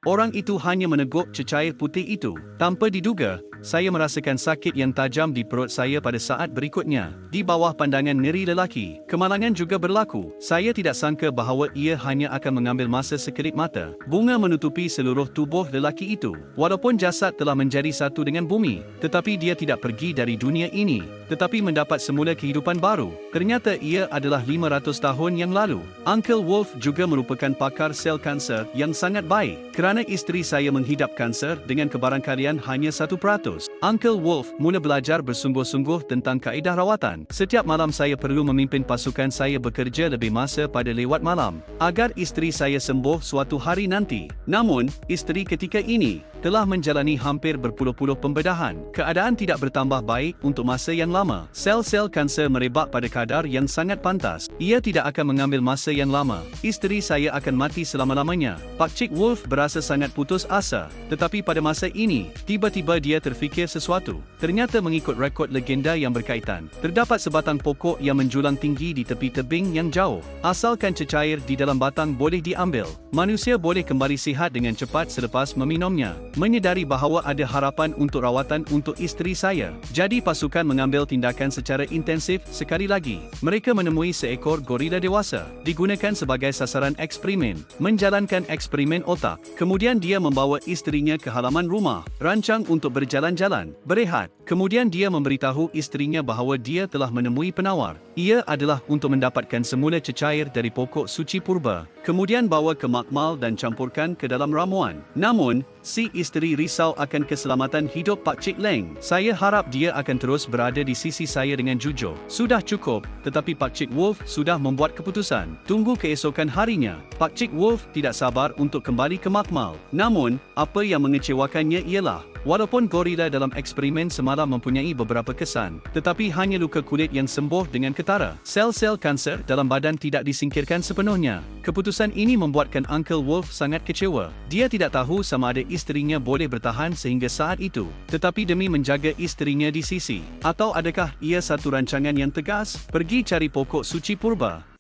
Orang itu hanya meneguk cecair putih itu. Tanpa diduga, saya merasakan sakit yang tajam di perut saya pada saat berikutnya. Di bawah pandangan ngeri lelaki, kemalangan juga berlaku. Saya tidak sangka bahawa ia hanya akan mengambil masa sekelip mata. Bunga menutupi seluruh tubuh lelaki itu. Walaupun jasad telah menjadi satu dengan bumi, tetapi dia tidak pergi dari dunia ini, tetapi mendapat semula kehidupan baru. Ternyata ia adalah 500 tahun yang lalu. Uncle Wolf juga merupakan pakar sel kanser yang sangat baik. Kerana isteri saya menghidap kanser dengan kebarangkalian hanya 1%. Uncle Wolf mula belajar bersungguh-sungguh tentang kaedah rawatan. Setiap malam saya perlu memimpin pasukan saya bekerja lebih masa pada lewat malam, agar isteri saya sembuh suatu hari nanti. Namun, isteri ketika ini telah menjalani hampir berpuluh-puluh pembedahan. Keadaan tidak bertambah baik untuk masa yang lama. Sel-sel kanser merebak pada kadar yang sangat pantas. Ia tidak akan mengambil masa yang lama. Isteri saya akan mati selama-lamanya. Pak Cik Wolf berasa sangat putus asa. Tetapi pada masa ini, tiba-tiba dia terfikir sesuatu. Ternyata mengikut rekod legenda yang berkaitan, terdapat sebatang pokok yang menjulang tinggi di tepi tebing yang jauh. Asalkan cecair di dalam batang boleh diambil, manusia boleh kembali sihat dengan cepat selepas meminumnya. Menyedari bahawa ada harapan untuk rawatan untuk isteri saya, jadi pasukan mengambil tindakan secara intensif sekali lagi. Mereka menemui seekor gorila dewasa, digunakan sebagai sasaran eksperimen, menjalankan eksperimen otak. Kemudian dia membawa isterinya ke halaman rumah, rancang untuk berjalan-jalan, berehat. Kemudian dia memberitahu isterinya bahawa dia telah menemui penawar. Ia adalah untuk mendapatkan semula cecair dari pokok suci purba, kemudian bawa ke makmal dan campurkan ke dalam ramuan. Namun, si isteri risau akan keselamatan hidup Pak Cik Leng. Saya harap dia akan terus berada di sisi saya dengan jujur. Sudah cukup, tetapi Pak Cik Wolf sudah membuat keputusan. Tunggu keesokan harinya. Pak Cik Wolf tidak sabar untuk kembali ke makmal. Namun, apa yang mengecewakannya ialah, walaupun gorila dalam eksperimen semalam mempunyai beberapa kesan, tetapi hanya luka kulit yang sembuh dengan ketara. Sel-sel kanser dalam badan tidak disingkirkan sepenuhnya. Keputusan ini membuatkan Uncle Wolf sangat kecewa. Dia tidak tahu sama ada isterinya boleh bertahan sehingga saat itu, tetapi demi menjaga isterinya di sisi, atau adakah ia satu rancangan yang tegas, pergi cari pokok suci purba.